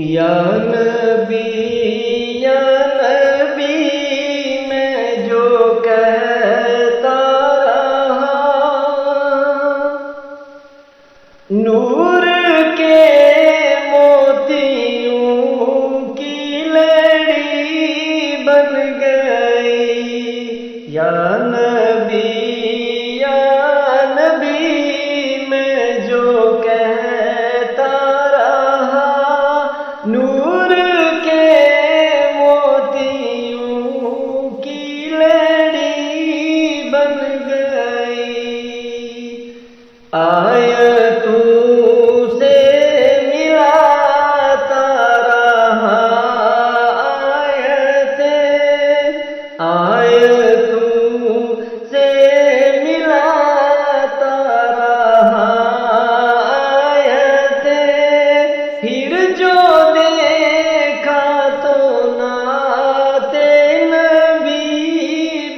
یا نبی میں جو کہتا رہا، نور کے موتیوں کی لڑی بن گئی۔ یا نبی میں جو کہتا رہا، نور کے موتیوں کی لڑی بن گئی۔ آیتوں سے ملاتا رہا، آیتوں سے ملاتا رہا آیتیں، پھر جو دیکھا تو نعت نبی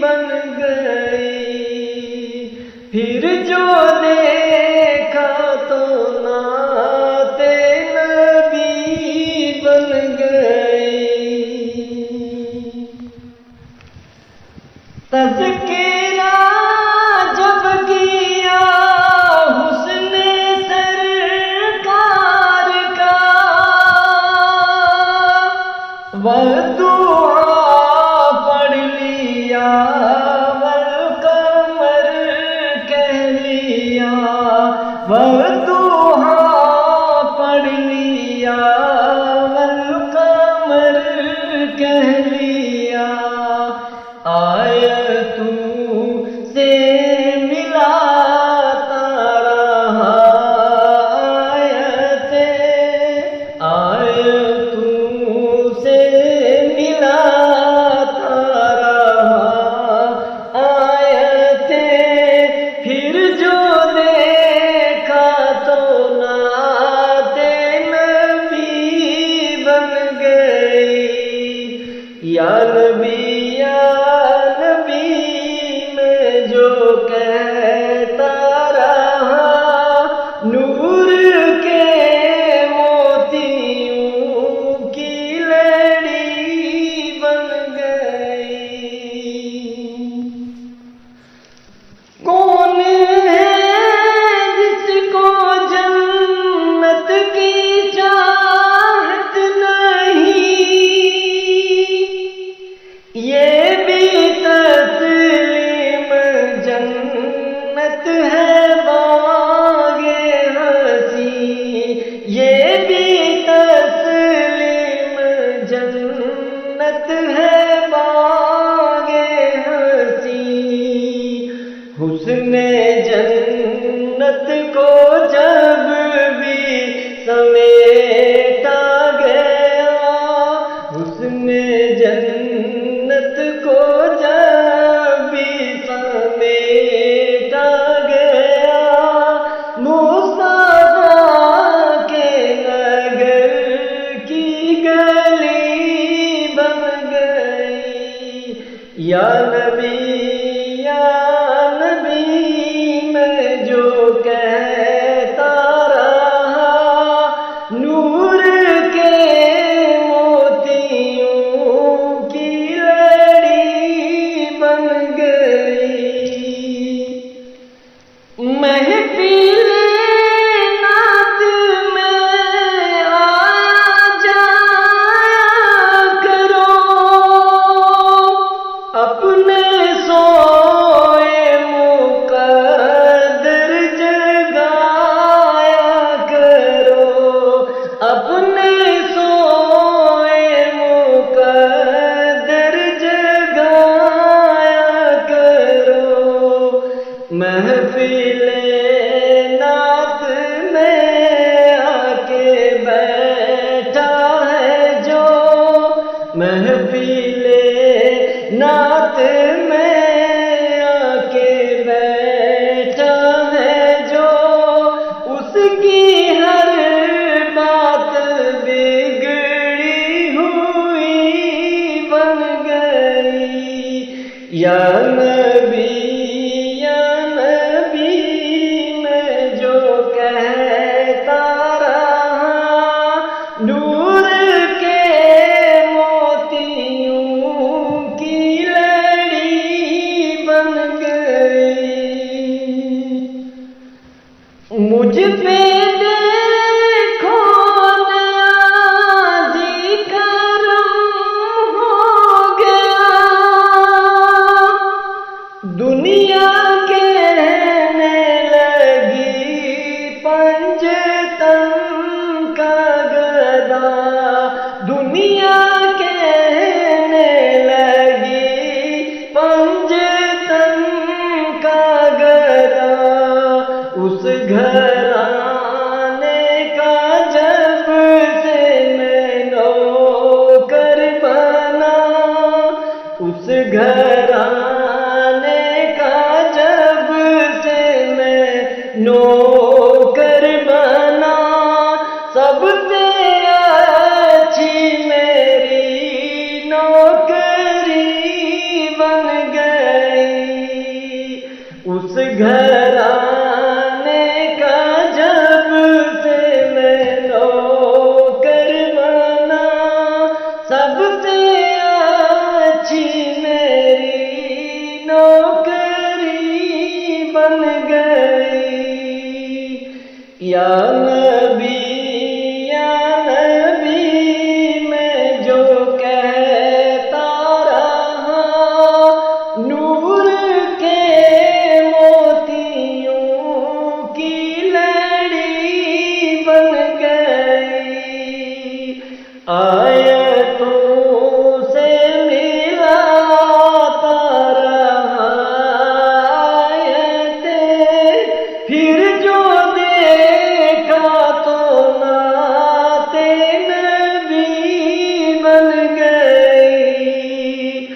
بن گئی۔ پھر جو دیکھا تو نعت نبی بن گئی۔ تذکرہ جب کیا حسن سرکار کا، وہ دعا پڑھ لیا، والقمر کہہ لیا، وہ دعا پڑھ لیا، والقمر کہہ لیا۔ آیتوں سے ملاتا رہا آیتوں سے ملاتا رہا آیتیں، پھر جو دیکھا تو نعت نبی بن گئی۔ یا نبی جو کہتا رہا، نور کے موتیوں کی لڑی بن گئی۔ کون ہے جس کو جنت کی چاہت نہیں، یہ بھی جنت ہے باغ ہنسی، یہ بھی تسلیم جنت ہے باغ ہنسی۔ حسن جنت کو جب بھی سمیٹا گیا، حسن جنت کو جب بھی سمیٹا گیا، مصطفیٰ کے نگر کی گلی بن گئی۔ یا نبی میں جو کہتا رہا، نور کے موتیوں کی لڑی بن گئی۔ محفل نعت میں آ جایا کرو، اپنے سوئے مقدر جگایا کرو، اپنے سوئے مقدر جگایا کرو۔ محفل نعت میں آ کے بیٹھا ہے جو، محفل نعت میں آ کے بیٹھا ہے جو، اس کی ہر بات بگڑی ہوئی بن گئی۔ یا نبی نوکر بنا، سب سے اچھی میری نوکری بن گئی۔ اس گھرانے کا جب سے میں نوکر بنا، سب سے اچھی میری نوکری بن گئی۔ یا نبی یا نبی میں جو کہتا رہا، نور کے موتیوں کی لڑی بن گئی۔ آیتوں سے ملاتا رہا آیتیں، پھر جو دیکھا تو نعت نبی بن گئی۔